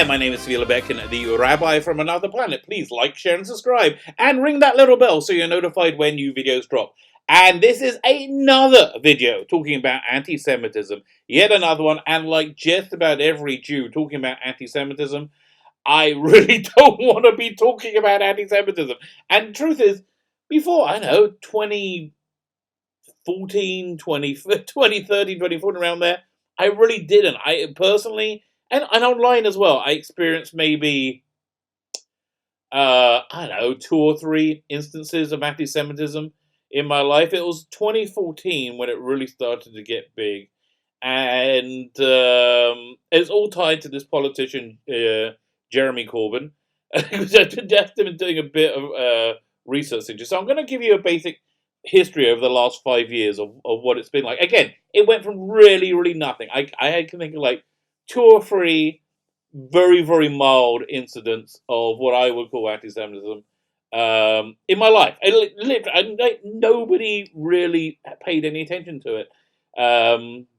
there, my name is Svila Beck, and the Rabbi from Another Planet. Please like, share, and subscribe, and ring that little bell so you're notified when new videos drop. And this is another video talking about anti-Semitism. Yet another one, and like just about every Jew talking about anti-Semitism, I really don't want to be talking about anti-Semitism. And the truth is, before, I know, 2014, 2013, 2014, around there, I really didn't. I personally, and online as well, I experienced maybe, I don't know, 2 or 3 instances of anti-Semitism in my life. It was 2014 when it really started to get big. And it's all tied to this politician, Jeremy Corbyn. Because I've been doing a bit of research into. So I'm going to give you a basic history over the last 5 years of what it's been like. Again, it went from really, really nothing. I can think of like 2 or 3 very, very mild incidents of what I would call anti-Semitism in my life. Nobody really paid any attention to it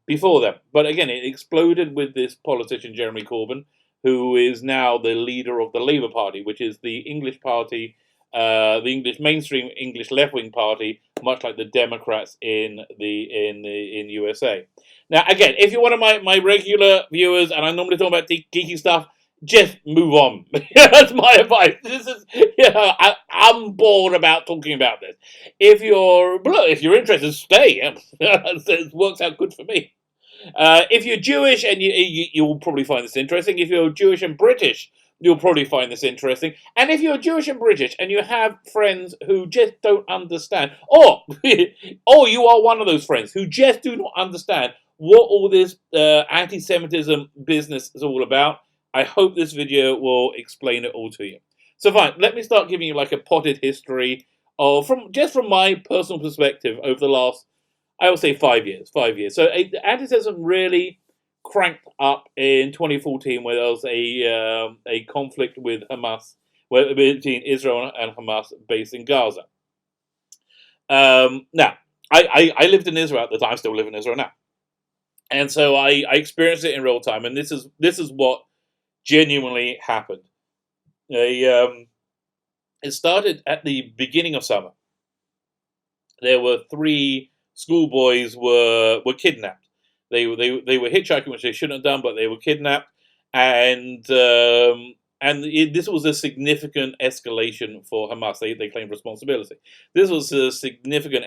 before that. But again, it exploded with this politician, Jeremy Corbyn, who is now the leader of the Labour Party, which is the English party, the English mainstream English left-wing party, much like the Democrats in USA. Now, again, if you're one of my regular viewers, and I normally talk about geeky stuff, just move on. That's my advice. This is, I'm bored about talking about this. If you're interested, stay. It works out good for me. If you're Jewish, and you'll probably find this interesting. If you're Jewish and British, you'll probably find this interesting. And if you're Jewish and British and you have friends who just don't understand, or you are one of those friends who just do not understand what all this anti-Semitism business is all about, I hope this video will explain it all to you. So fine, let me start giving you like a potted history of from my personal perspective over the last, I would say, 5 years. 5 years. So anti-Semitism really cranked up in 2014, where there was a conflict with Hamas, between Israel and Hamas, based in Gaza. Now, I lived in Israel at the time. I still live in Israel now, and so I experienced it in real time. And this is what genuinely happened. It started at the beginning of summer. There were 3 schoolboys were kidnapped. They were hitchhiking, which they shouldn't have done, but they were kidnapped, and this was a significant escalation for Hamas. They claimed responsibility. This was a significant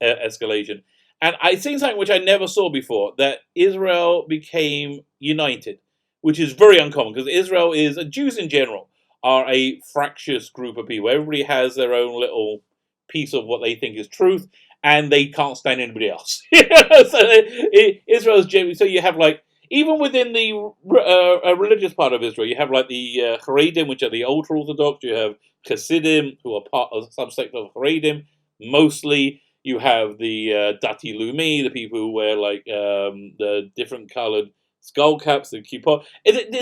escalation, and I'd seen something which I never saw before, that Israel became united, which is very uncommon, because Israel is, Jews in general are a fractious group of people. Everybody has their own little piece of what they think is truth, and they can't stand anybody else. So Israel's generally, so you have like, even within the religious part of Israel, you have like the Haredim, which are the ultra-Orthodox. You have Hasidim, who are part of a subsect of Haredim. Mostly, you have the Dati Lumi, the people who wear like the different coloured skull caps, the kippah.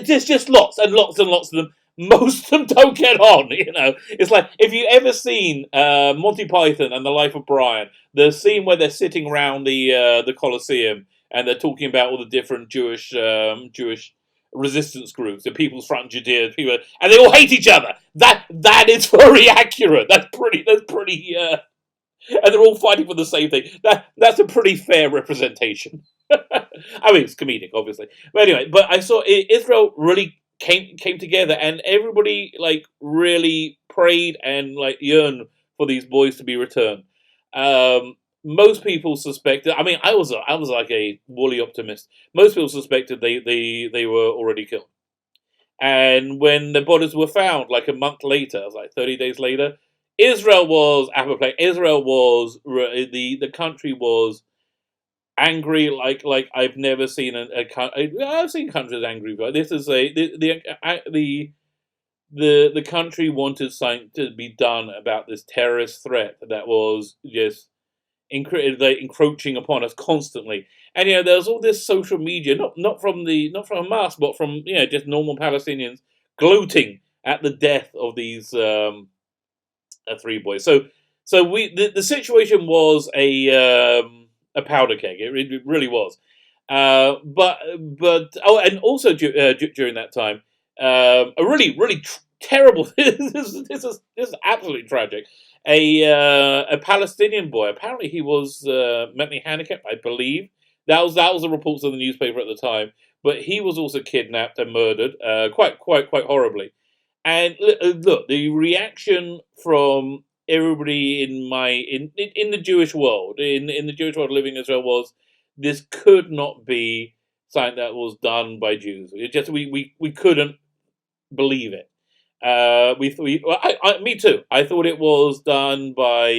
There's just lots and lots and lots of them. Most of them don't get on, It's like, if you ever seen Monty Python and the Life of Brian, the scene where they're sitting around the Colosseum and they're talking about all the different Jewish resistance groups, the People's Front, Judea, people, and they all hate each other. That is very accurate. That's pretty. And they're all fighting for the same thing. That's a pretty fair representation. I mean, it's comedic, obviously, but anyway. But I saw Israel really came together, and everybody like really prayed and like yearned for these boys to be returned. Most people suspected. I mean, I was like a woolly optimist. Most people suspected they were already killed. And when the bodies were found, like a month later, it was like 30 days later, Israel was apoplectic. Israel was the country was angry like I've never seen a country. I've seen countries angry, but this is the country wanted something to be done about this terrorist threat that was just encroaching upon us constantly. And there's all this social media, not from Hamas, but from just normal Palestinians gloating at the death of these 3 boys. So the situation was a powder keg. It really was. But and also during that time, a really terrible. This is absolutely tragic. A Palestinian boy. Apparently, he was mentally handicapped. I believe that was the reports of the newspaper at the time. But he was also kidnapped and murdered, quite horribly. And look, the reaction from everybody in the Jewish world, in the Jewish world living in Israel, was this could not be something that was done by Jews. It just we couldn't believe it. Me too. I thought it was done by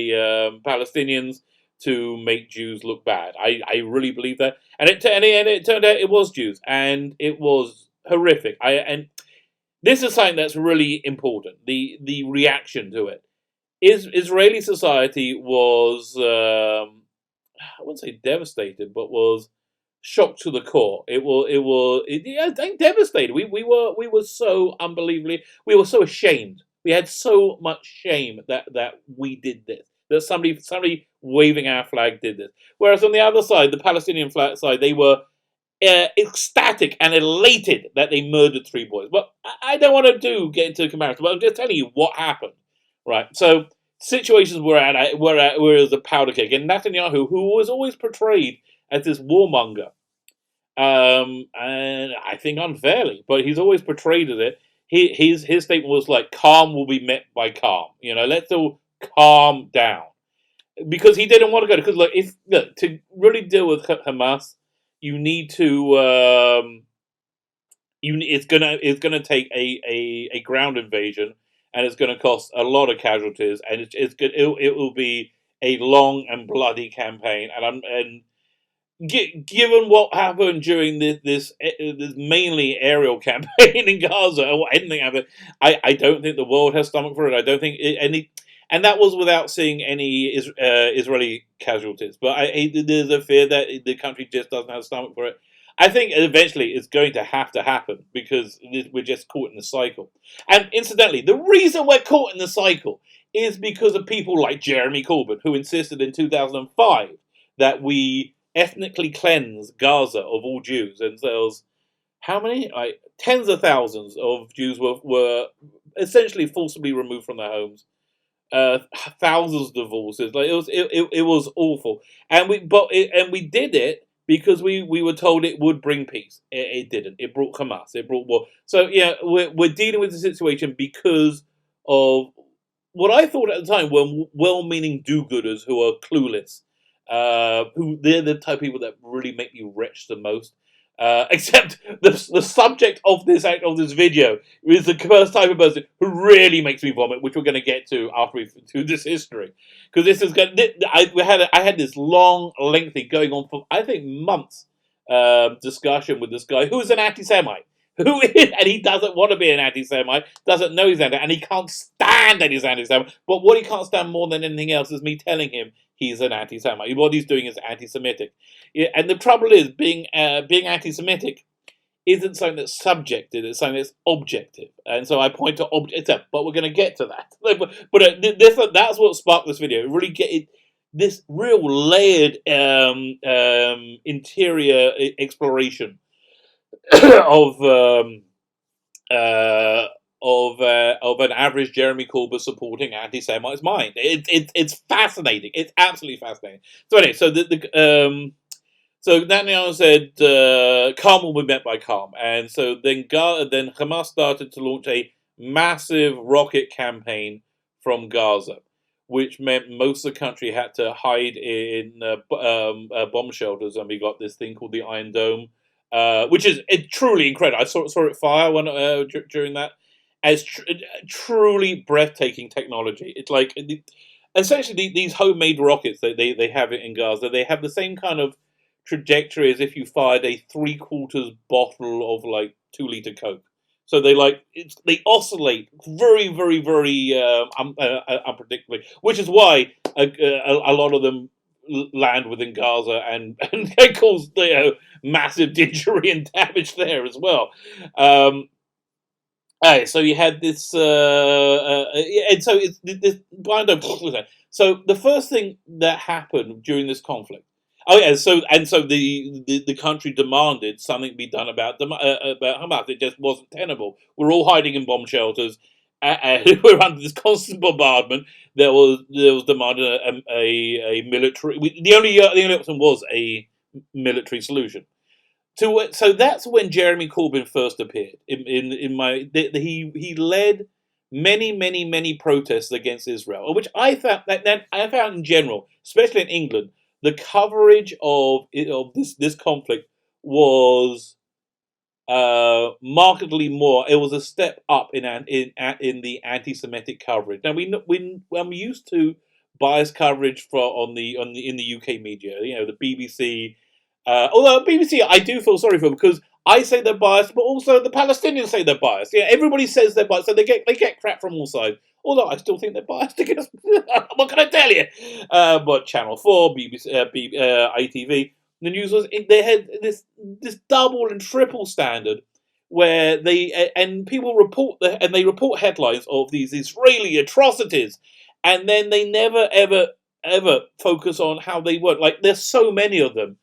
Palestinians to make Jews look bad. I really believe that, and it turned out it was Jews, and it was horrific. And this is something that's really important. The reaction to it is Israeli society was I wouldn't say devastated, but was shocked to the core. Yeah, I think devastated. We were so unbelievably, we were so ashamed. We had so much shame that we did this. That somebody waving our flag did this. Whereas on the other side, the Palestinian flag side, they were ecstatic and elated that they murdered 3 boys. But I don't want to get into a comparison, but I'm just telling you what happened. Right. So situations were as a powder keg. And Netanyahu, who was always portrayed as this warmonger, and I think unfairly, but he's always portrayed as it. His statement was like, "Calm will be met by calm." Let's all calm down, because he didn't want to go. Because look, to really deal with Hamas, you need to. It's gonna take a ground invasion, and it's gonna cost a lot of casualties, and it will be a long and bloody campaign, and given what happened during this mainly aerial campaign in Gaza, or anything happened, I don't think the world has stomach for it. I don't think and that was without seeing any Israeli casualties. But there's a fear that the country just doesn't have stomach for it. I think eventually it's going to happen, because we're just caught in the cycle. And incidentally, the reason we're caught in the cycle is because of people like Jeremy Corbyn, who insisted in 2005 that we ethnically cleanse Gaza of all Jews. And there was how many? Tens of thousands of Jews were essentially forcibly removed from their homes. Thousands of divorces. Like it was awful. And we did it because we were told it would bring peace. It didn't. It brought Hamas. It brought war. So yeah, we're dealing with the situation because of what I thought at the time were well-meaning do-gooders who are clueless. Who they're the type of people that really make you retch the most. Except the subject of this video is the first type of person who really makes me vomit, which we're going to get to after we do this history, because this is going. I had this long, lengthy, going on for I think months, discussion with this guy who is an anti-Semite. And he doesn't want to be an anti-Semite, doesn't know he's and he can't stand that he's anti-Semite. But what he can't stand more than anything else is me telling him he's an anti-Semite. What he's doing is anti-Semitic. Yeah, and the trouble is, being anti-Semitic isn't something that's subjective; it's something that's objective. And so I point to objective, but we're going to get to that. That's what sparked this video. Really this real layered interior exploration of an average Jeremy Corbyn supporting anti-Semite's mind. It's fascinating. It's absolutely fascinating. So anyway, so Netanyahu said, "Calm will be met by calm," and so then Hamas started to launch a massive rocket campaign from Gaza, which meant most of the country had to hide in bomb shelters, and we got this thing called the Iron Dome. Which is truly incredible. I saw it fire during that. As truly breathtaking technology. It's like essentially these homemade rockets they have it in Gaza. They have the same kind of trajectory as if you fired a 3/4 bottle of like 2-liter Coke. So they oscillate very, very, very unpredictably, which is why a lot of them land within Gaza and they cause massive injury and damage there as well. So you had this, and so it's this blind. So the first thing that happened during this conflict Oh yeah, so the country demanded something be done about Hamas. It just wasn't tenable. We're all hiding in bomb shelters. We're under this constant bombardment. There was demanded a military. The only option was a military solution. So that's when Jeremy Corbyn first appeared. He led many protests against Israel, which I found in general, especially in England, the coverage of this conflict was markedly more. It was a step up in the anti-Semitic coverage. Now I'm used to biased coverage in the UK media. The BBC. Although BBC, I do feel sorry for because I say they're biased, but also the Palestinians say they're biased. Yeah, everybody says they're biased, so they get crap from all sides. Although I still think they're biased against. What can I tell you? But Channel 4, BBC, ITV, the news they had this double and triple standard where and people report headlines of these Israeli atrocities, and then they never ever focus on how they work. Like there's so many of them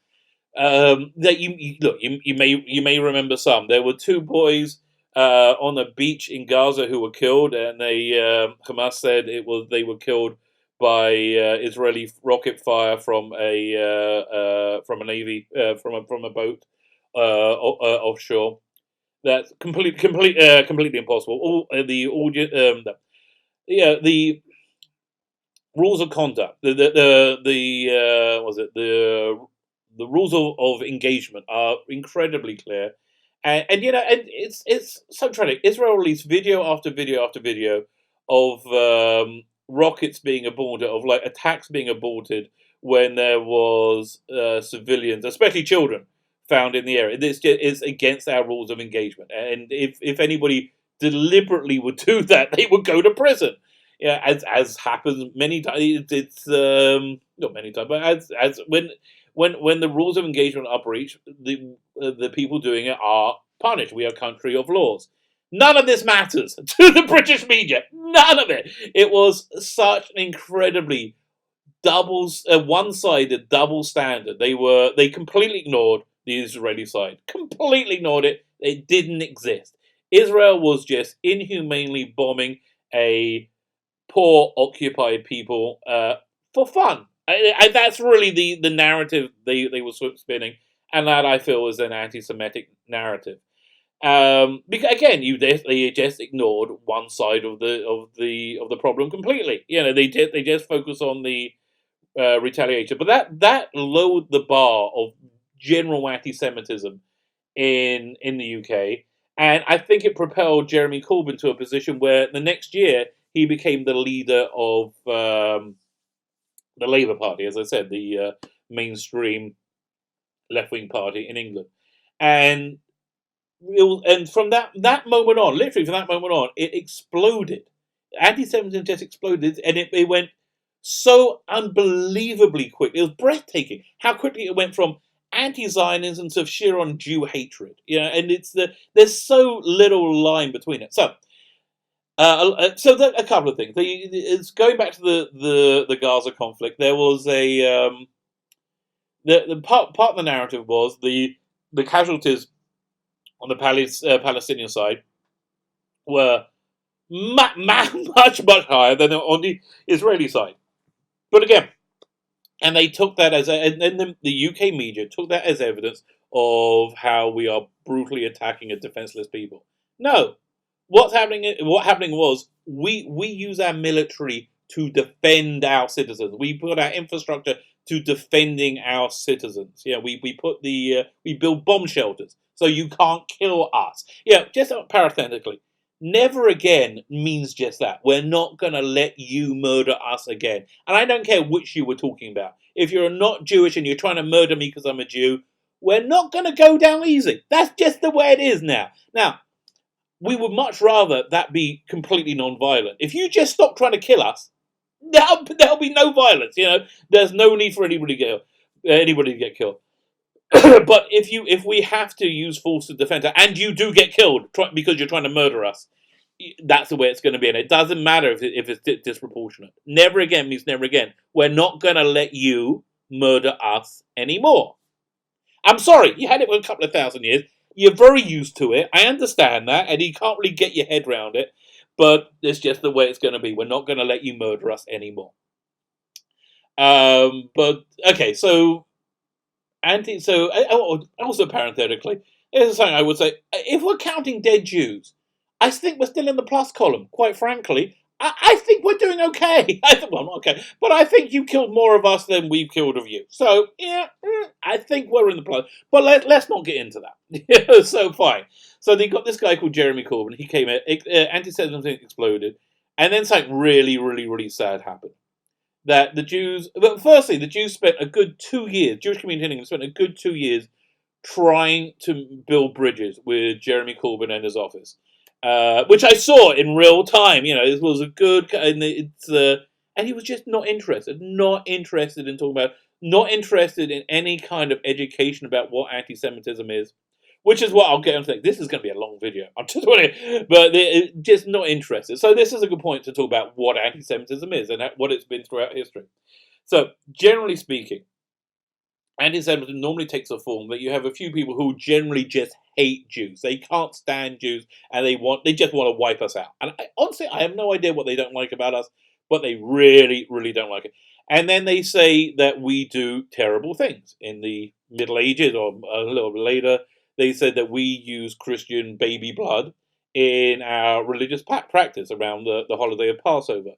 that you may remember some. There were two boys on a beach in Gaza who were killed, and Hamas said they were killed by Israeli rocket fire from a navy from a boat offshore. That's completely impossible. The rules of conduct, the rules of engagement are incredibly clear, and it's so tragic. Israel released video after video after video of rockets being aborted, of like attacks being aborted when there was civilians, especially children, found in the area. It's against our rules of engagement, and if anybody deliberately would do that, they would go to prison. Yeah, as happens many times. It's not many times, but as when the rules of engagement are breached, the people doing it are punished. We are a country of laws. None of this matters to the British media. None of it. It was such an incredibly one-sided double standard. They completely ignored the Israeli side. Completely ignored it. It didn't exist. Israel was just inhumanely bombing a poor occupied people for fun. That's really the narrative they were sort of spinning, and that I feel is an anti-Semitic narrative. Because again, they just ignored one side of the problem completely. They just focus on the retaliation, but that lowered the bar of general anti-Semitism in the UK, and I think it propelled Jeremy Corbyn to a position where the next year he became the leader of the Labour Party, as I said, the mainstream left-wing party in England, and from that moment on, literally from that moment on, it exploded. Anti-Semitism just exploded, and it went so unbelievably quick. It was breathtaking how quickly it went from anti-Zionism to sheer on Jew hatred. And there's so little line between it. So a couple of things. It's going back to the Gaza conflict. There was the part of the narrative was the casualties on the Palestinian side were much higher than on the Israeli side. But again, and they took that and then the UK media took that as evidence of how we are brutally attacking a defenseless people. No, what happening was we use our military to defend our citizens. We put our infrastructure to defending our citizens. We build bomb shelters so you can't kill us. Just parenthetically, never again means just that. We're not going to let you murder us again. And I don't care which you were talking about. If you're not Jewish and you're trying to murder me because I'm a Jew, we're not going to go down easy. That's just the way it is now. Now, we would much rather that be completely non-violent. If you just stop trying to kill us, there'll be no violence. There's no need for anybody to get killed. But if we have to use force to defend her, and you do get killed because you're trying to murder us, that's the way it's going to be. And it doesn't matter if it's disproportionate. Never again means never again. We're not going to let you murder us anymore. I'm sorry, you had it for a couple of thousand years. You're very used to it. I understand that, and you can't really get your head around it. But it's just the way it's going to be. We're not going to let you murder us anymore. But okay, so also parenthetically, here's something I would say: if we're counting dead Jews, I think we're still in the plus column. Quite frankly, I think we're doing okay. Well, not okay, but I think you killed more of us than we've killed of you. So yeah, I think we're in the plus. But let's not get into that. So fine. So they got this guy called Jeremy Corbyn. He came in, anti-Semitism exploded, and then something really, really, really sad happened. That the Jews, well, firstly, the Jews spent a good 2 years, Jewish community in England spent a good 2 years trying to build bridges with Jeremy Corbyn and his office, which I saw in real time. You know, it was a good, and and he was just not interested in talking about, not interested in any kind of education about what anti-Semitism is. Which is what I'll get into. This is going to be a long video. I'm just wondering, but they're just not interested. So this is a good point to talk about what anti-Semitism is and what it's been throughout history. So generally speaking, anti-Semitism normally takes a form that you have a few people who generally just hate Jews. They can't stand Jews, and they just want to wipe us out. And honestly, I have no idea what they don't like about us, but they really, really don't like it. And then they say that we do terrible things. In the Middle Ages or a little bit later, they said that we use Christian baby blood in our religious practice around the holiday of Passover.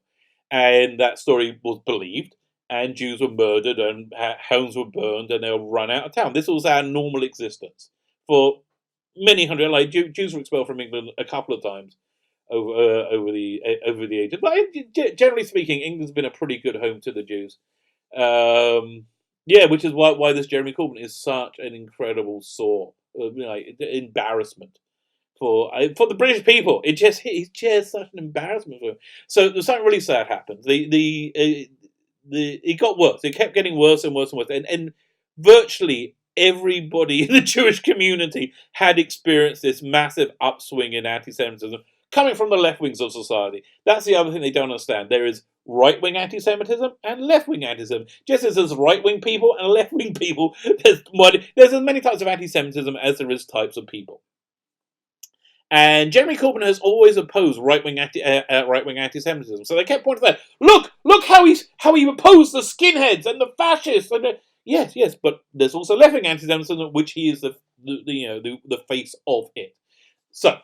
And that story was believed, and Jews were murdered, and homes were burned, and they were run out of town. This was our normal existence for many hundred. Like Jews were expelled from England a couple of times over the ages. But generally speaking, England's been a pretty good home to the Jews. Yeah, which is why this Jeremy Corbyn is such an incredible sore, embarrassment for the British people. He's just such an embarrassment for him. So something really sad happened. It got worse. It kept getting worse and worse and worse, and virtually everybody in the Jewish community had experienced this massive upswing in anti-Semitism coming from the left wings of society. That's the other thing they don't understand. There is right-wing anti-Semitism and left-wing anti-Semitism. Just as there's right-wing people and left-wing people, there's as many types of anti-Semitism as there is types of people. And Jeremy Corbyn has always opposed right-wing anti-Semitism. So they kept pointing out, look how he opposed the skinheads and the fascists. And yes, but there's also left-wing anti-Semitism, which he is the face of it. So,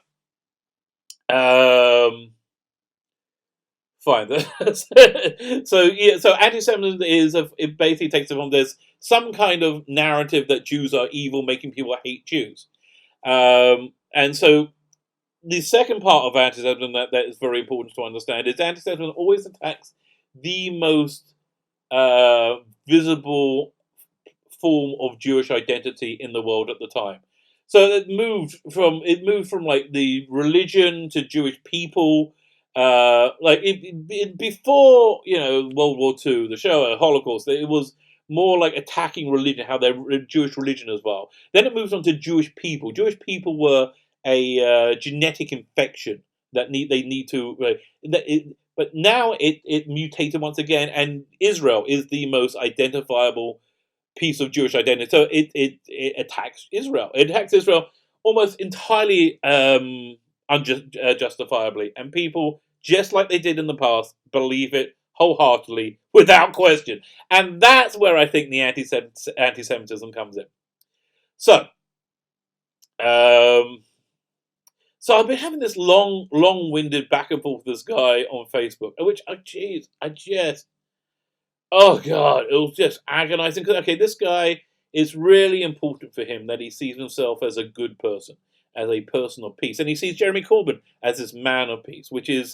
fine. So anti-Semitism it basically takes it on. There's some kind of narrative that Jews are evil, making people hate Jews, and so. The second part of anti-Semitism that is very important to understand is anti-Semitism always attacks the most visible form of Jewish identity in the world at the time. So it moved from like the religion to Jewish people. Before World War II, the show Holocaust, it was more like attacking religion, how their Jewish religion as well. Then it moves on to Jewish people. Jewish people were a genetic infection that they need to. But now it mutated once again, and Israel is the most identifiable piece of Jewish identity. So it attacks Israel. It attacks Israel almost entirely unjustifiably, and people, just like they did in the past, believe it wholeheartedly without question. And that's where I think the anti-Semitism comes in. So. So I've been having this long-winded back and forth with this guy on Facebook, which oh God, it was just agonizing. Because okay, this guy, it's really important for him that he sees himself as a good person, as a person of peace, and he sees Jeremy Corbyn as this man of peace, which is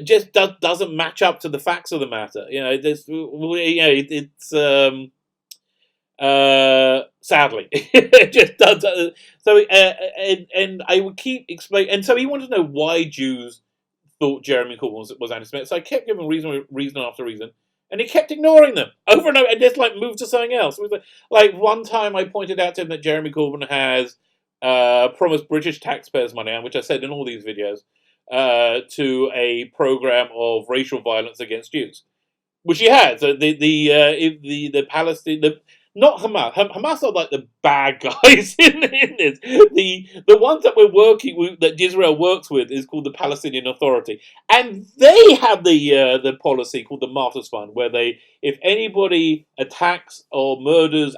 just doesn't match up to the facts of the matter. It's. Sadly, it just does. And I would keep explaining. And so he wanted to know why Jews thought Jeremy Corbyn was anti-Semitic. So I kept giving reason after reason, and he kept ignoring them over and over, and just moved to something else. It was like one time I pointed out to him that Jeremy Corbyn has promised British taxpayers money, which I said in all these videos, to a program of racial violence against Jews. which he has. The Palestine, not Hamas. Hamas are like the bad guys in this. The ones that we're working with, that Israel works with, is called the Palestinian Authority, and they have the policy called the Martyrs Fund, where if anybody attacks or murders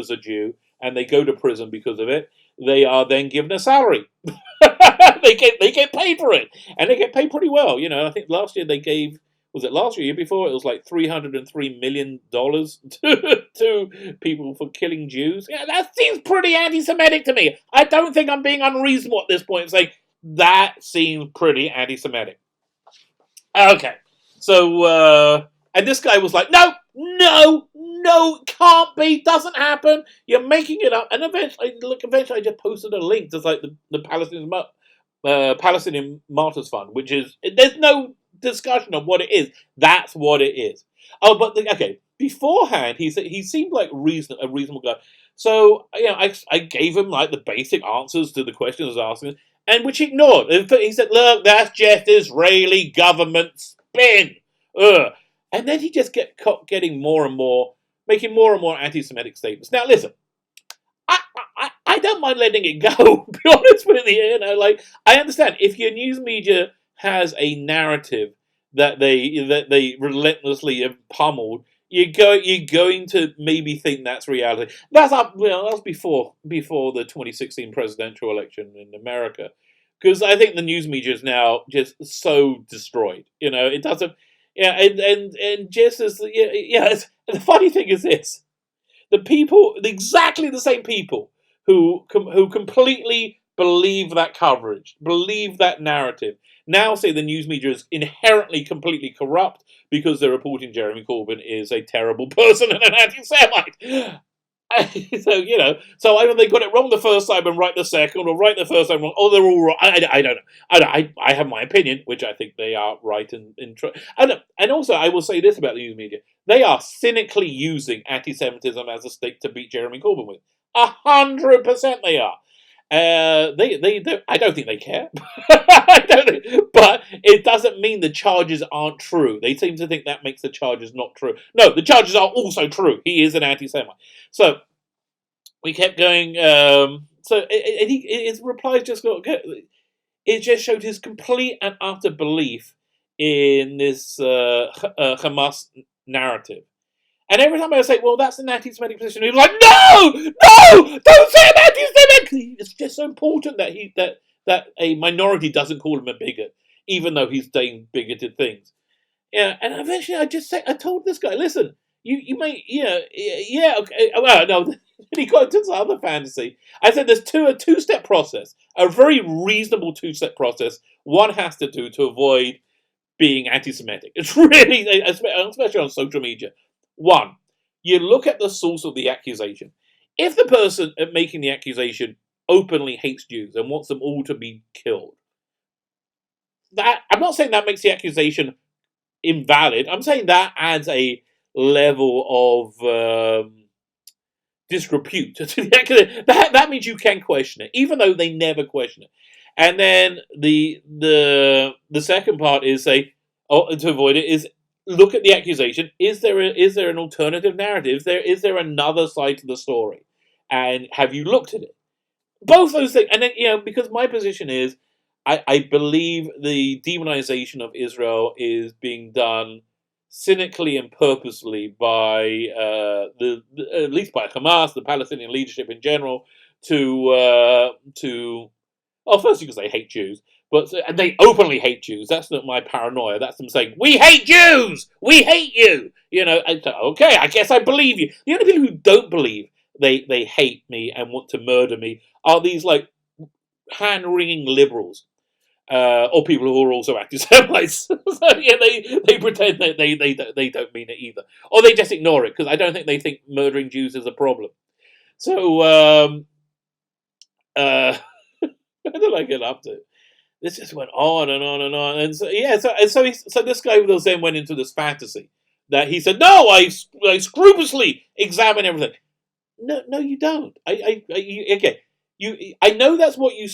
a Jew and they go to prison because of it, they are then given a salary. They get paid for it, and they get paid pretty well. I think last year they gave. Was it last year before? It was like $303 million to people for killing Jews. Yeah, that seems pretty anti-Semitic to me. I don't think I'm being unreasonable at this point and saying that seems pretty anti-Semitic. Okay, so and this guy was like, no, can't be, doesn't happen. You're making it up. And eventually I just posted a link to like the Palestinian Martyrs Fund, which is, there's no discussion of what it is. That's what it is. Oh, but beforehand he seemed like a reasonable guy. So I gave him like the basic answers to the questions I was asking, and which he ignored. He said, "Look, that's just Israeli government spin." Ugh. And then he just making more and more anti-Semitic statements. Now listen, I don't mind letting it go. To be honest with you, I understand if your news media has a narrative that they relentlessly have pummeled, you're going to maybe think that's reality. That's before the 2016 presidential election in America, because I think the news media is now just so destroyed. It doesn't. Yeah, and just as the funny thing is this: exactly the same people who completely believe that coverage, believe that narrative, now say the news media is inherently completely corrupt because they're reporting Jeremy Corbyn is a terrible person and an anti-Semite. So either they got it wrong the first time and right the second, or right the first time wrong, or they're all wrong. I don't know. I have my opinion, which I think they are right and also I will say this about the news media: they are cynically using anti-Semitism as a stick to beat Jeremy Corbyn with. 100% they are. They don't. I don't think they care. But it doesn't mean the charges aren't true. They seem to think that makes the charges not true. No, the charges are also true. He is an anti-Semite. So we kept going. His replies just got. It just showed his complete and utter belief in this Hamas narrative. And every time I say, well, that's an anti-Semitic position, he was like, no, don't say I'm anti-Semitic. It's just so important that a minority doesn't call him a bigot, even though he's saying bigoted things. Yeah, and eventually I told this guy, listen, you may, okay. Well, no, then he got into this other fantasy. I said there's a two-step process, a very reasonable two-step process one has to do to avoid being anti-Semitic. It's really, especially on social media. One, you look at the source of the accusation. If the person making the accusation openly hates Jews and wants them all to be killed, I'm not saying that makes the accusation invalid. I'm saying that adds a level of disrepute to the accusation. That means you can question it, even though they never question it. And then the second part is to avoid it is, look at the accusation. Is there an alternative narrative? Is there another side to the story? And have you looked at it? Both those things. And then, because my position is, I believe the demonization of Israel is being done cynically and purposely by at least by Hamas, the Palestinian leadership in general, first because they hate Jews. And they openly hate Jews. That's not my paranoia. That's them saying, we hate Jews! We hate you! Okay, I guess I believe you. The only people who don't believe they hate me and want to murder me are these, hand-wringing liberals. Or people who are also anti-Semites. So, they pretend that they don't mean it either. Or they just ignore it, because I don't think they think murdering Jews is a problem. So, what did I get up to? This just went on and on and on, and so this guy then went into this fantasy that he said, "No, I scrupulously examine everything." No, you don't. I know that's what you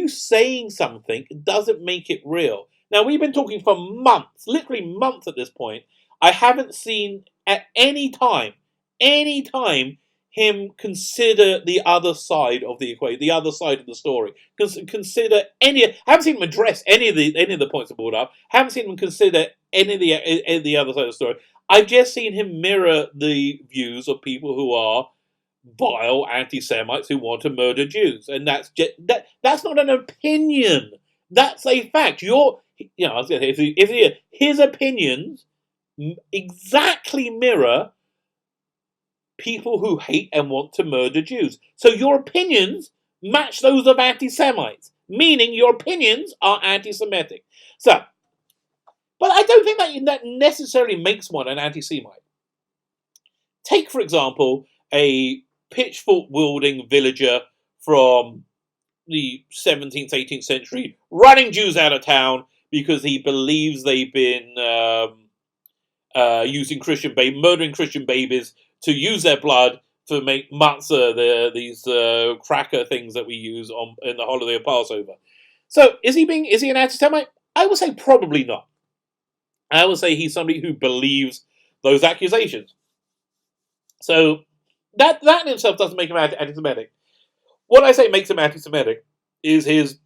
saying something doesn't make it real. Now we've been talking for months, literally months at this point. I haven't seen at any time, him consider the other side of the equation, the other side of the story. Consider any. I haven't seen him address any of the points I brought up. Haven't seen him consider any of the other side of the story. I've just seen him mirror the views of people who are vile anti-Semites who want to murder Jews, and that's just, that's not an opinion. That's a fact. I was going to say, if his opinions exactly mirror people who hate and want to murder Jews. So your opinions match those of anti-Semites, meaning your opinions are anti-Semitic. So, but I don't think that necessarily makes one an anti-Semite. Take, for example, a pitchfork-wielding villager from the 17th, 18th century running Jews out of town because he believes they've been murdering Christian babies to use their blood to make matzah, these cracker things that we use in the holiday of Passover. So is he an anti-Semite? I would say probably not. I would say he's somebody who believes those accusations. So that in itself doesn't make him anti-Semitic. What I say makes him anti-Semitic is his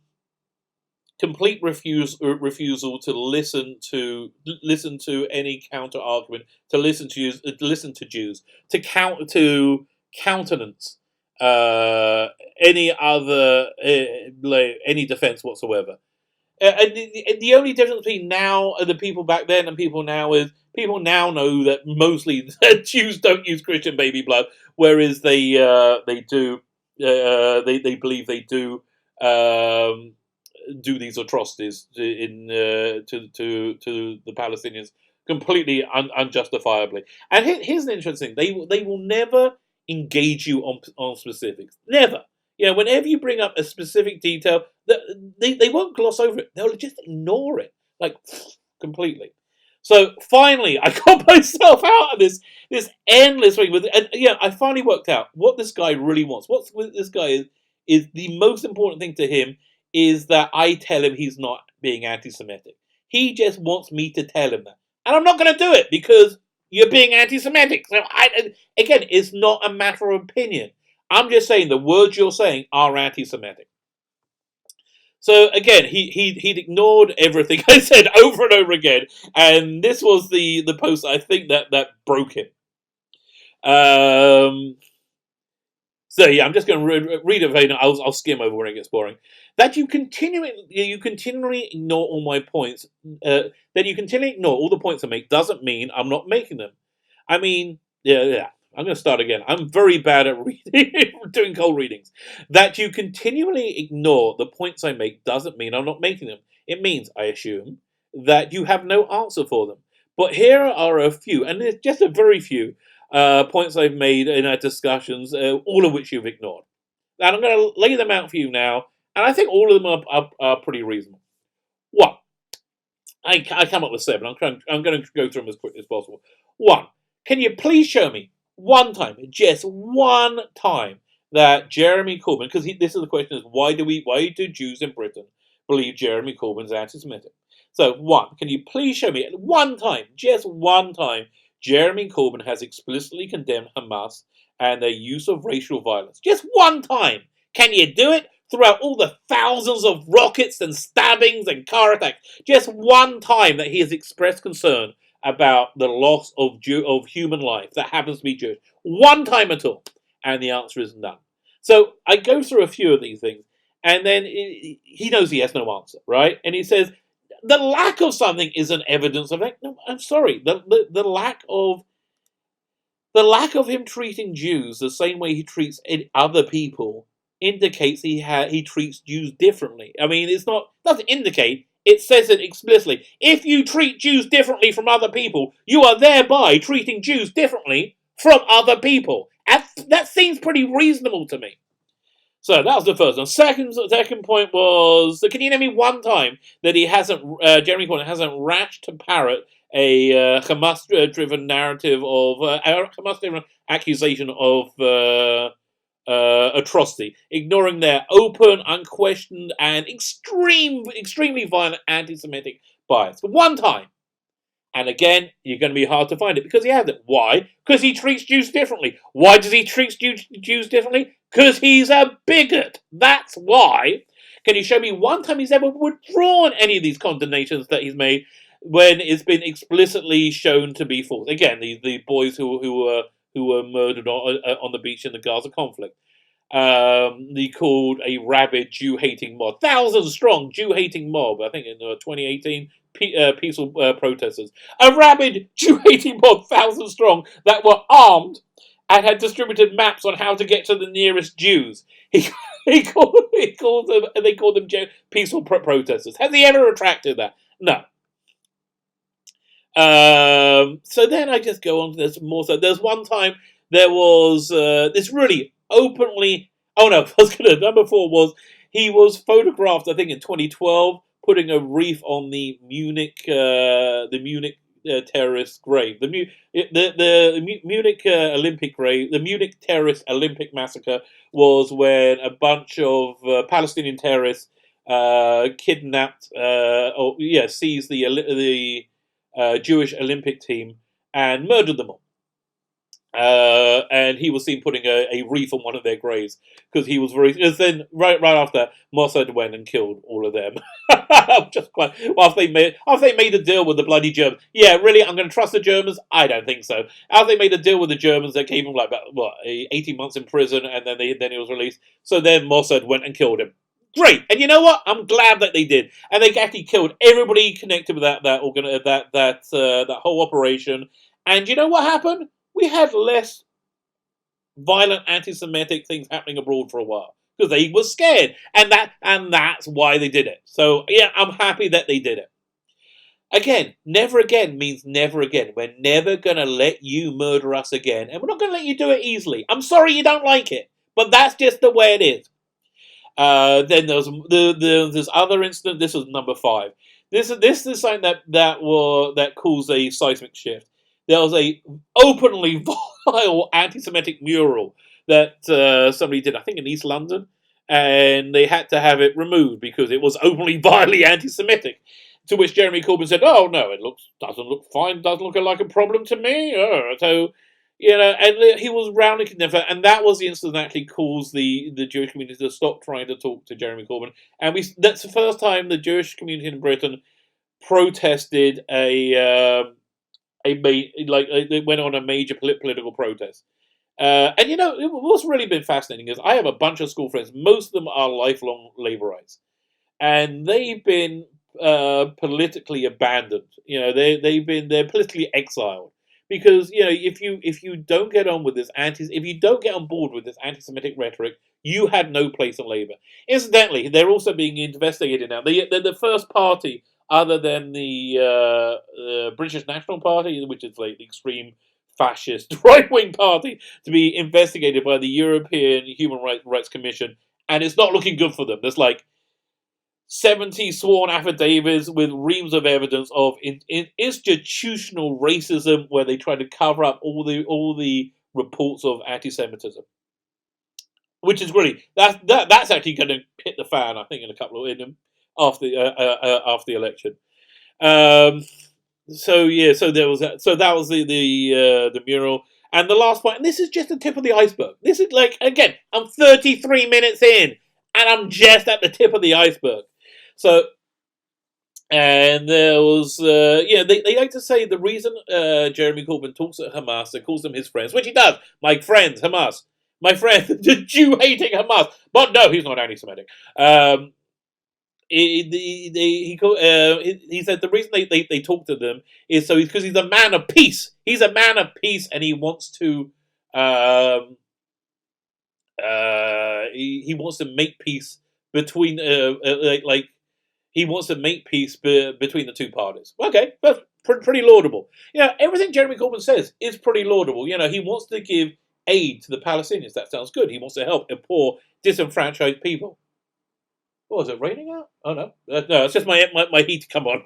complete refusal to listen to any counter argument, to listen to Jews, to countenance any other any defense whatsoever. And the only difference between now and the people back then and people now is people now know that mostly Jews don't use Christian baby blood, whereas they do. They believe they do do these atrocities to the Palestinians completely unjustifiably. And here's an interesting thing: they will never engage you on specifics. Never. Whenever you bring up a specific detail, they won't gloss over it. They'll just ignore it, like, completely. So finally, I got myself out of this endless thing I finally worked out what this guy really wants. What this guy is the most important thing to him is that I tell him he's not being anti-Semitic. He just wants me to tell him that, and I'm not going to do it because you're being anti-Semitic. So again, it's not a matter of opinion. I'm just saying the words you're saying are anti-Semitic. So again, he'd ignored everything I said over and over again, and this was the post I think that broke him. So yeah, I'm just going to read it. I'll skim over when it gets boring. That you continually ignore all my points. That you continually ignore all the points I make doesn't mean I'm not making them. I mean, yeah. I'm going to start again. I'm very bad at reading, doing cold readings. That you continually ignore the points I make doesn't mean I'm not making them. It means, I assume, that you have no answer for them. But here are a few, and there's just a very few points I've made in our discussions, all of which you've ignored. And I'm going to lay them out for you now, and I think all of them are pretty reasonable. One, I come up with 7. I'm going to go through them as quickly as possible. One, can you please show me one time, just one time, that Jeremy Corbyn, because this is the question: is why do Jews in Britain believe Jeremy Corbyn's anti-Semitic? So, one, can you please show me one time, just one time, Jeremy Corbyn has explicitly condemned Hamas and their use of racial violence? Just one time. Can you do it throughout all the thousands of rockets and stabbings and car attacks? Just one time that he has expressed concern about the loss of human life that happens to be Jewish. One time at all. And the answer is none. So I go through a few of these things, and then he knows he has no answer, right? And he says, the lack of something isn't evidence of it. No, I'm sorry. The lack of him treating Jews the same way he treats other people indicates he treats Jews differently. I mean, doesn't indicate. It says it explicitly. If you treat Jews differently from other people, you are thereby treating Jews differently from other people. And that seems pretty reasonable to me. So that was the first one. Second point was, can you name me one time that Jeremy Corbyn hasn't rushed to parrot a Hamas-driven narrative of Hamas-driven accusation of atrocity, ignoring their open, unquestioned, and extremely violent anti-Semitic bias. But one time. And again, you're going to be hard to find it because he has it. Why? Because he treats Jews differently. Why does he treat Jews differently? Because he's a bigot. That's why. Can you show me one time he's ever withdrawn any of these condemnations that he's made when it's been explicitly shown to be false? Again, the boys who were murdered on the beach in the Gaza conflict. They called a rabid Jew-hating mob, thousands strong Jew-hating mob. I think in 2018, peaceful protesters, a rabid Jew-hating mob, thousands strong, that were armed and had distributed maps on how to get to the nearest Jews. They called them peaceful protesters. Has he ever retracted that? No. So then I just go on to this more. So there's one time there was this really openly. Oh no, number 4 was he was photographed, I think in 2012, putting a wreath on the Munich terrorist grave. The Munich Olympic grave. The Munich terrorist Olympic massacre was when a bunch of Palestinian terrorists kidnapped seized the Jewish Olympic team and murdered them all. And he was seen putting a wreath on one of their graves because he was very. Then right after that, Mossad went and killed all of them. Just quite after they made a deal with the bloody Germans. Yeah, really, I'm going to trust the Germans? I don't think so. After they made a deal with the Germans, they gave him 18 months in prison, and then he was released. So then Mossad went and killed him. Great, and you know what? I'm glad that they did, and they actually killed everybody connected with that whole operation. And you know what happened? We had less violent anti-Semitic things happening abroad for a while because they were scared, and that's why they did it. So yeah, I'm happy that they did it. Again, never again means never again. We're never gonna let you murder us again, and we're not gonna let you do it easily. I'm sorry you don't like it, but that's just the way it is. Then there's other incident. This was number 5. This is something that caused a seismic shift. There was a openly vile anti-Semitic mural that somebody did, I think in East London, and they had to have it removed because it was openly vilely anti-Semitic. To which Jeremy Corbyn said, "Oh no, doesn't look fine, doesn't look like a problem to me." So, and he was roundly condemned, and that was the incident that actually caused the Jewish community to stop trying to talk to Jeremy Corbyn. And that's the first time the Jewish community in Britain protested they went on a major political protest. And what's really been fascinating is I have a bunch of school friends. Most of them are lifelong Labourites, and they've been politically abandoned. They're politically exiled because if you don't get on with this if you don't get on board with this anti-Semitic rhetoric, you had no place in Labour. Incidentally, they're also being investigated now. They're the first party other than the British National Party, which is like the extreme fascist right-wing party, to be investigated by the European Human Rights Commission, and it's not looking good for them. There's like 70 sworn affidavits with reams of evidence of institutional racism, where they try to cover up all the reports of anti-Semitism, which is really that's actually going to hit the fan, I think, in a couple of after the election. So there was that. So that was the mural. And the last point, and this is just the tip of the iceberg. This is again, I'm 33 minutes in, and I'm just at the tip of the iceberg. So, and there was, they like to say the reason Jeremy Corbyn talks at Hamas and calls them his friends, which he does, my friends, Hamas, my friend, the Jew-hating Hamas. But no, he's not anti-Semitic. He said the reason they talk to them is because he's a man of peace. He's a man of peace, and he wants to he wants to make peace between he wants to make peace between the two parties. Okay, that's pretty laudable. Everything Jeremy Corbyn says is pretty laudable. He wants to give aid to the Palestinians. That sounds good. He wants to help the poor, disenfranchised people. Oh, is it raining out? Oh no, no, it's just my heat. Come on.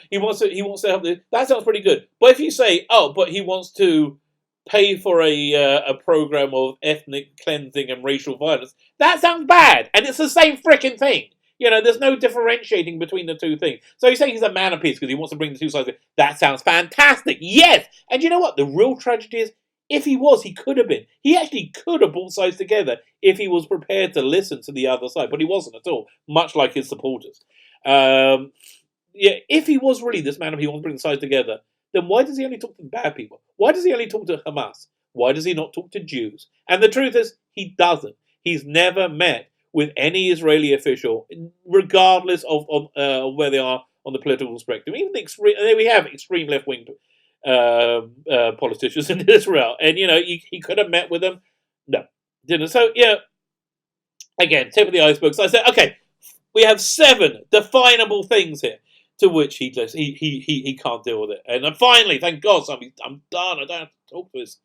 He wants to help. That sounds pretty good. But if you say, but he wants to pay for a program of ethnic cleansing and racial violence, that sounds bad. And it's the same freaking thing. There's no differentiating between the two things. So you say he's a man of peace because he wants to bring the two sides together. That sounds fantastic. Yes. And you know what? The real tragedy is, if he was, he could have been. He actually could have brought sides together if he was prepared to listen to the other side. But he wasn't at all, much like his supporters. If he was really this man of he wants to bring the sides together, then why does he only talk to the bad people? Why does he only talk to Hamas? Why does he not talk to Jews? And the truth is, he doesn't. He's never met with any Israeli official, regardless of where they are on the political spectrum. Even we have extreme left-wing politicians in Israel, and he could have met with them. No, didn't. So again, tip of the iceberg. So I said, okay, we have 7 definable things here to which he can't deal with it. And then finally, thank God, I'm done. I don't have to talk to this.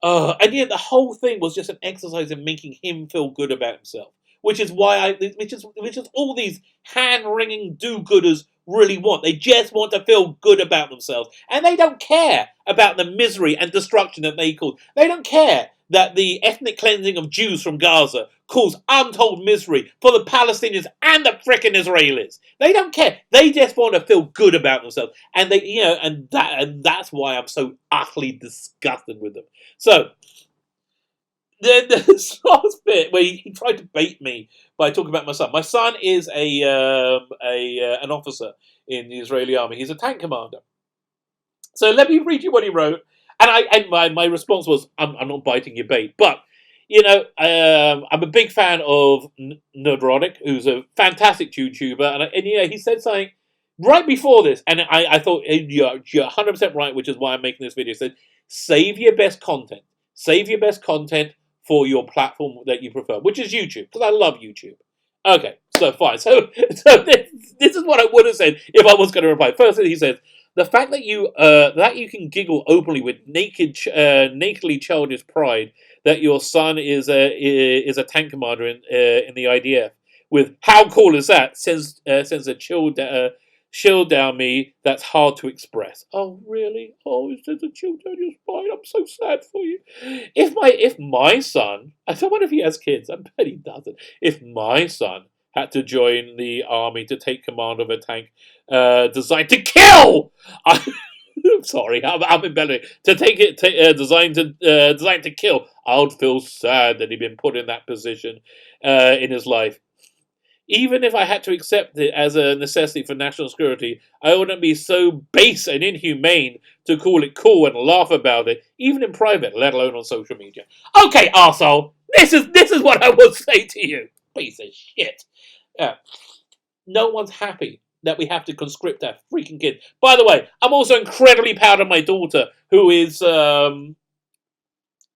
And yet the whole thing was just an exercise in making him feel good about himself, which is why which is all these hand-wringing do-gooders really want. They just want to feel good about themselves, and they don't care about the misery and destruction that they cause. They don't care that the ethnic cleansing of Jews from Gaza caused untold misery for the Palestinians and the frickin' Israelis. They don't care. They just want to feel good about themselves, and and that's why I'm so utterly disgusted with them. So the last bit where he tried to bait me by talking about my son. My son is an officer in the Israeli army. He's a tank commander. So let me read you what he wrote. And my response was, I'm not biting your bait. But, I'm a big fan of Nerdrotic, who's a fantastic YouTuber. And he said something right before this. And I thought, you're 100% right, which is why I'm making this video. He said, save your best content. Save your best content for your platform that you prefer, which is YouTube, because I love YouTube. Okay, so fine. So this is what I would have said if I was going to reply. Firstly, he says, the fact that you can giggle openly with nakedly childish pride that your son is a tank commander in the IDF, with how cool is that, sends a chill down me that's hard to express. Oh really? Oh, it sends a chill down your spine. I'm so sad for you. If my son, I don't wonder if he has kids. I bet he doesn't. If my son had to join the army to take command of a tank designed to kill. I'm sorry, I'm embellishing. To take it, designed to kill. I would feel sad that he'd been put in that position in his life. Even if I had to accept it as a necessity for national security, I wouldn't be so base and inhumane to call it cool and laugh about it, even in private, let alone on social media. Okay, arsehole, this is what I would say to you. Piece of shit. No one's happy that we have to conscript our freaking kid. By the way, I'm also incredibly proud of my daughter, who is,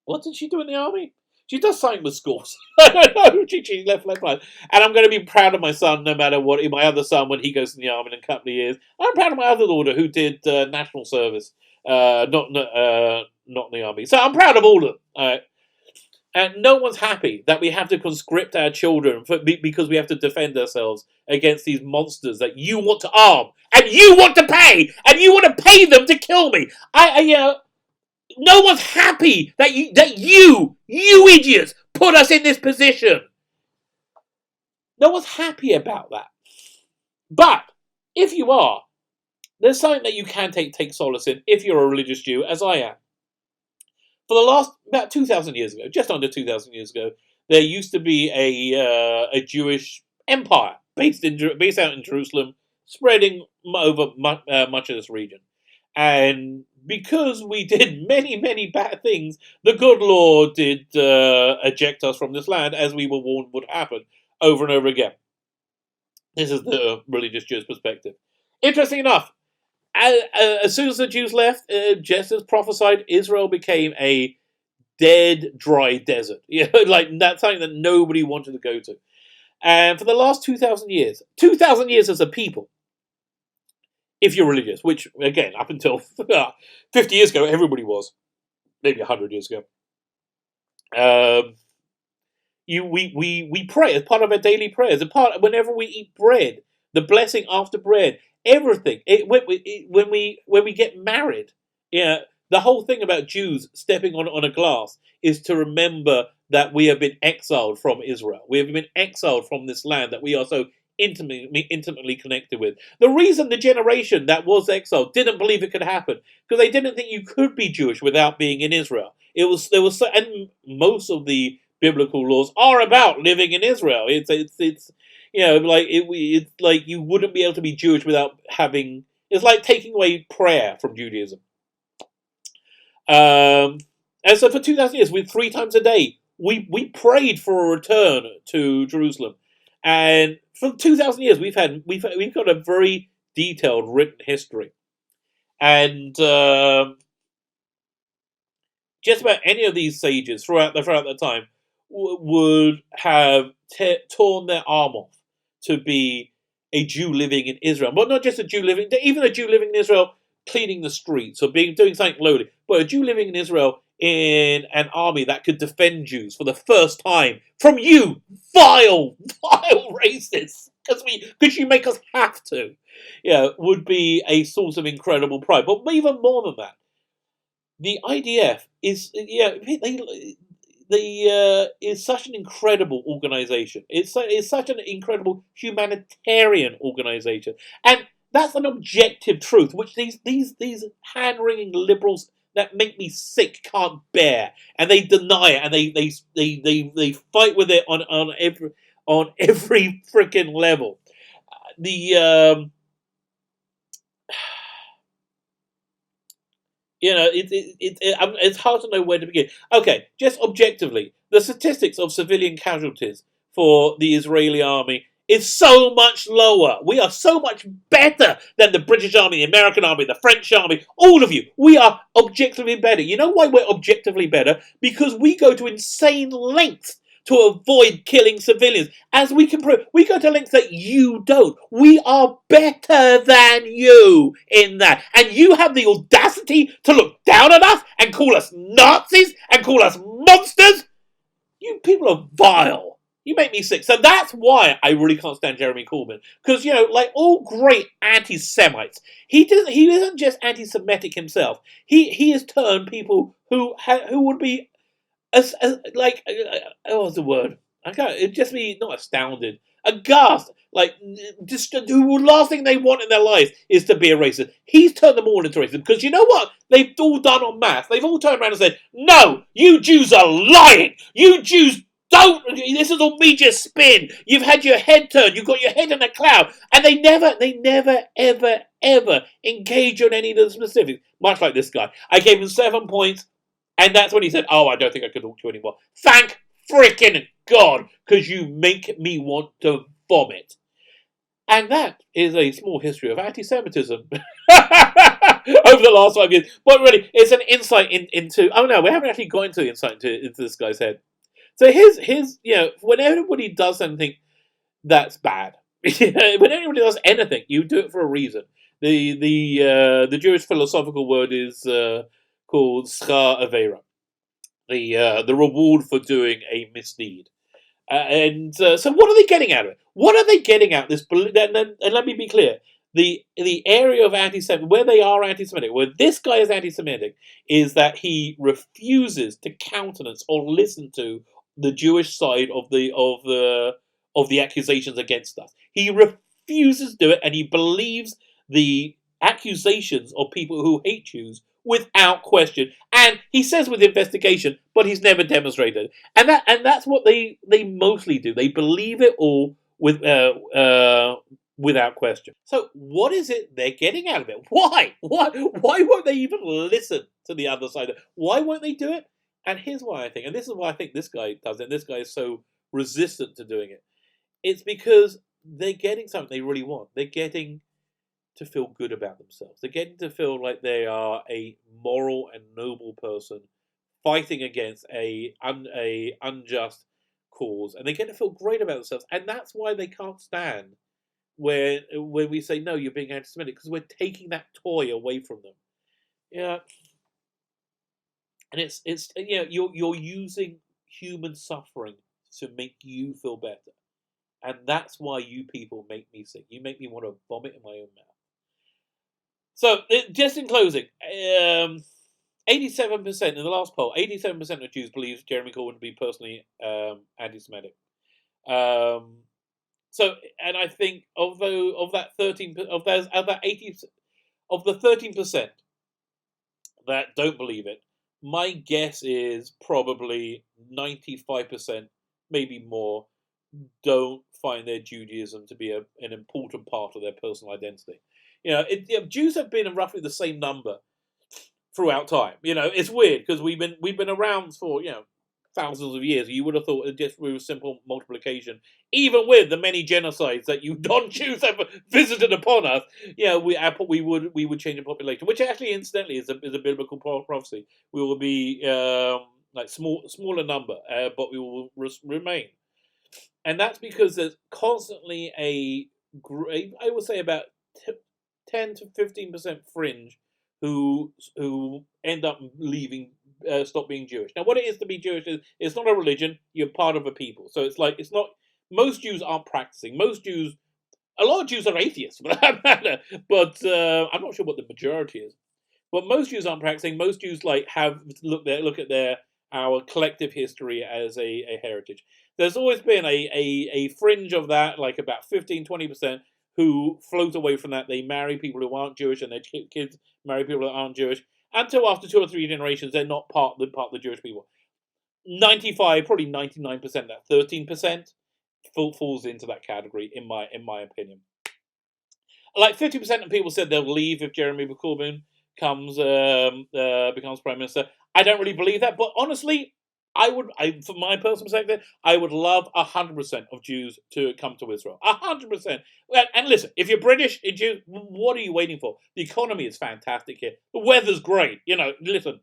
what did she do in the army? She does something with schools. I don't know. She left. And I'm going to be proud of my son, no matter what. My other son, when he goes in the army in a couple of years. I'm proud of my other daughter, who did national service, not in the army. So I'm proud of all of them. All right. And no one's happy that we have to conscript our children because we have to defend ourselves against these monsters that you want to arm and you want to pay and you want to pay them to kill me. No one's happy that you idiots put us in this position. No one's happy about that. But if you are, there's something that you can take solace in if you're a religious Jew, as I am. For the last, about 2,000 years ago, just under 2,000 years ago, there used to be a Jewish empire based out in Jerusalem, spreading over much of this region. And because we did many, many bad things, the good Lord did eject us from this land, as we were warned would happen over and over again. This is the religious Jewish perspective. Interesting enough, as soon as the Jews left, just as prophesied, Israel became a dead, dry desert. Like that's something that nobody wanted to go to. And for the last 2,000 years as a people, if you're religious, which again, up until 50 years ago, everybody was, maybe 100 years ago. We pray as part of our daily prayers. Whenever we eat bread, the blessing after bread, everything. When we get married, the whole thing about Jews stepping on a glass is to remember that we have been exiled from Israel. We have been exiled from this land that we are so intimately connected with. The reason the generation that was exiled didn't believe it could happen because they didn't think you could be Jewish without being in Israel. And most of the biblical laws are about living in Israel. It's it's like you wouldn't be able to be Jewish without having. It's like taking away prayer from Judaism. And so for 2,000 years, 3 times a day, we prayed for a return to Jerusalem, and for 2,000 years, we've got a very detailed written history, and just about any of these sages throughout the time would have torn their arm off to be a Jew living in Israel, but not just even a Jew living in Israel cleaning the streets or doing something lowly, but a Jew living in Israel in an army that could defend Jews for the first time from you, vile racists, because you make us have to, would be a source of incredible pride. But even more than that, the IDF is is such an incredible organization. It's such an incredible humanitarian organization, and that's an objective truth, which these hand-wringing liberals that make me sick can't bear, and they deny it, and they fight with it on every freaking level. It's hard to know where to begin. Okay, just objectively, the statistics of civilian casualties for the Israeli army is so much lower. We are so much better than the British army, the American army, the French army, all of you. We are objectively better. You know why we're objectively better? Because we go to insane lengths to avoid killing civilians. As we can prove, we go to lengths that you don't. We are better than you in that. And you have the audacity to look down on us and call us Nazis and call us monsters? You people are vile. You make me sick. So that's why I really can't stand Jeremy Corbyn. Because, like all great anti-Semites, he isn't just anti-Semitic himself. He has turned people who would be what's the word? It'd just be not astounded, aghast. Like, just the last thing they want in their life is to be a racist. He's turned them all into racists because you know what? They've all done en masse. They've all turned around and said, "No, you Jews are lying. You Jews don't. This is all media spin. You've had your head turned. You've got your head in a cloud." And they never, ever engage on any of the specifics. Much like this guy, I gave him 7 points. And that's when he said, "Oh, I don't think I can talk to you anymore." Thank freaking God, because you make me want to vomit. And that is a small history of anti-Semitism over the last 5 years. But really, it's an insight into... Oh, no, we haven't actually got into insight into this guy's head. So his when everybody does something that's bad, when anybody does anything, you do it for a reason. The Jewish philosophical word is... called schar avera, the reward for doing a misdeed. So what are they getting out of it? What are they getting out of this? And let me be clear. The area of anti-Semitic, where they are anti-Semitic, where this guy is anti-Semitic, is that he refuses to countenance or listen to the Jewish side of the accusations against us. He refuses to do it, and he believes the accusations of people who hate Jews without question. And he says with investigation, but he's never demonstrated. And that's what they mostly do. They believe it all without question. So what is it they're getting out of it? Why? Why won't they even listen to the other side? Why won't they do it? And here's why I think, and this is why I think this guy does it, this guy is so resistant to doing it. It's because they're getting something they really want. They're getting to feel good about themselves. They're getting to feel like they are a moral and noble person fighting against a unjust cause, and they get to feel great about themselves. And that's why they can't stand when we say, "No, you're being anti-Semitic," because we're taking that toy away from them. Yeah, and it's you're using human suffering to make you feel better, and that's why you people make me sick. You make me want to vomit in my own mouth. So, just in closing, 87% in the last poll, 87% of Jews believe Jeremy Corbyn to be personally anti-Semitic. So, and I think although of that 13 of those of that 80 of the 13% that don't believe it, my guess is probably 95%, maybe more, don't find their Judaism to be an important part of their personal identity. Jews have been roughly the same number throughout time. It's weird because we've been around for thousands of years. You would have thought it just through simple multiplication, even with the many genocides that you non-Jews have visited upon us. We would change the population, which actually incidentally is a biblical prophecy. We will be like smaller number, but we will remain, and that's because there's constantly I would say about 10 to 15% fringe who end up leaving, stop being Jewish. Now, what it is to be Jewish is it's not a religion. You're part of a people. So it's not. Most Jews aren't practicing. A lot of Jews are atheists for that matter. But I'm not sure what the majority is. But most Jews aren't practicing. Most Jews have look at our collective history as a heritage. There's always been a fringe of that, like about 15-20%, who float away from that. They marry people who aren't Jewish, and their kids marry people that aren't Jewish. Until after 2 or 3 generations, they're not part of the Jewish people. 95, probably 99%, that 13% falls into that category, in my opinion. Like 50% of people said they'll leave if Jeremy Corbyn becomes prime minister. I don't really believe that, but honestly, from my personal perspective, I would love 100% of Jews to come to Israel. 100%. And listen, if you're British, Jew, what are you waiting for? The economy is fantastic here. The weather's great. Listen,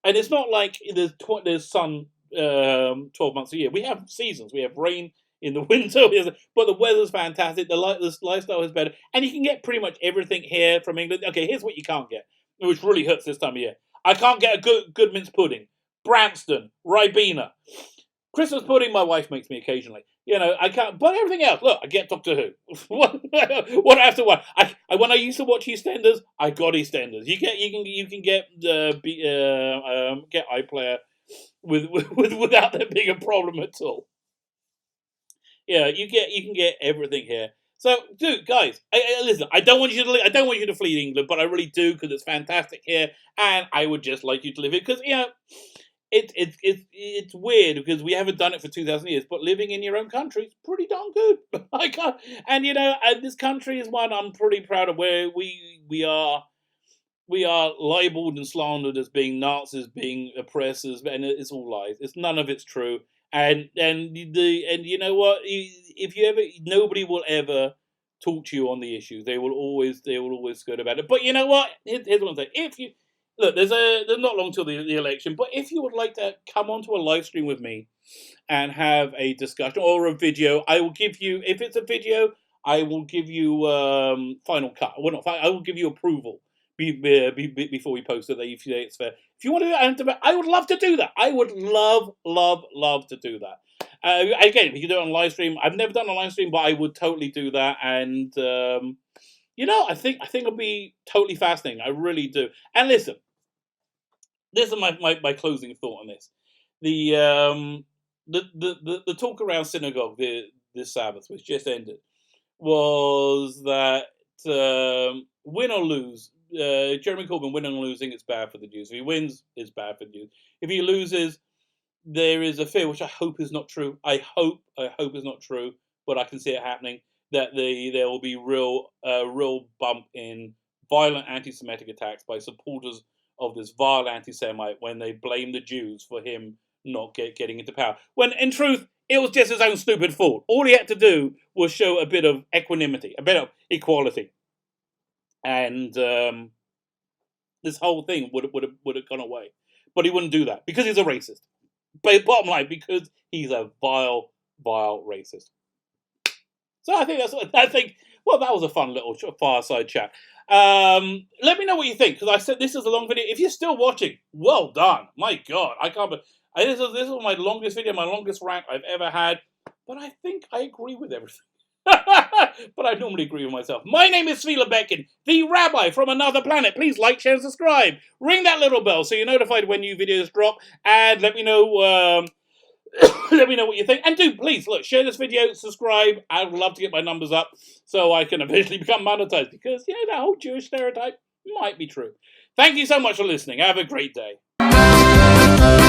and it's not like there's sun 12 months a year. We have seasons. We have rain in the winter, but the weather's fantastic. The lifestyle is better, and you can get pretty much everything here from England. Okay, here's what you can't get, which really hurts this time of year. I can't get a good mince pudding. Branston, Ribena. Christmas pudding, my wife makes me occasionally. I can't, but everything else. Look, I get Doctor Who. What after what? When I used to watch EastEnders, I got EastEnders. You can get get iPlayer without there being a problem at all. You can get everything here. So, dude, guys, listen. I don't want you to flee England, but I really do because it's fantastic here, and I would just like you to live it because it's weird because we haven't done it for 2,000 years, but living in your own country is pretty darn good. And this country is one I'm pretty proud of, where we are libeled and slandered as being Nazis, being oppressors, and it's all lies. None of it's true. And you know what? Nobody will ever talk to you on the issues. They will always skirt about it. But you know what? Here's what I'm saying. If you look, there's not long till the election. But if you would like to come onto a live stream with me and have a discussion or a video, I will give you. If it's a video, I will give you final cut. Well, not final, I will give you approval before we post it. That if you say it's fair. If you want to do it, I would love to do that. I would love to do that. Again, we can do it on live stream. I've never done a live stream, but I would totally do that. And I think it'll be totally fascinating. I really do. And listen, this is my closing thought on this. The talk around synagogue this Sabbath, which just ended, was that win or lose, Jeremy Corbyn winning or losing, it's bad for the Jews. If he wins, it's bad for the Jews. If he loses, there is a fear, which I hope is not true. I hope is not true, but I can see it happening, that there will be real bump in violent anti-Semitic attacks by supporters of this vile anti-Semite when they blame the Jews for him not getting into power. When in truth, it was just his own stupid fault. All he had to do was show a bit of equanimity, a bit of equality, and this whole thing would have gone away. But he wouldn't do that because he's a racist. But bottom line, because he's a vile racist. So I think well, that was a fun little fireside chat. Let me know what you think, because I said this is a long video. If you're still watching, well done. My God, I can't. This is my longest video, my longest rant I've ever had. But I think I agree with everything. But I normally agree with myself. My name is Svila Bekin, the rabbi from another planet. Please like, share, and subscribe. Ring that little bell so you're notified when new videos drop. And let me know Let me know what you think. And do please, look, share this video, subscribe. I would love to get my numbers up so I can eventually become monetized. Because, that whole Jewish stereotype might be true. Thank you so much for listening. Have a great day.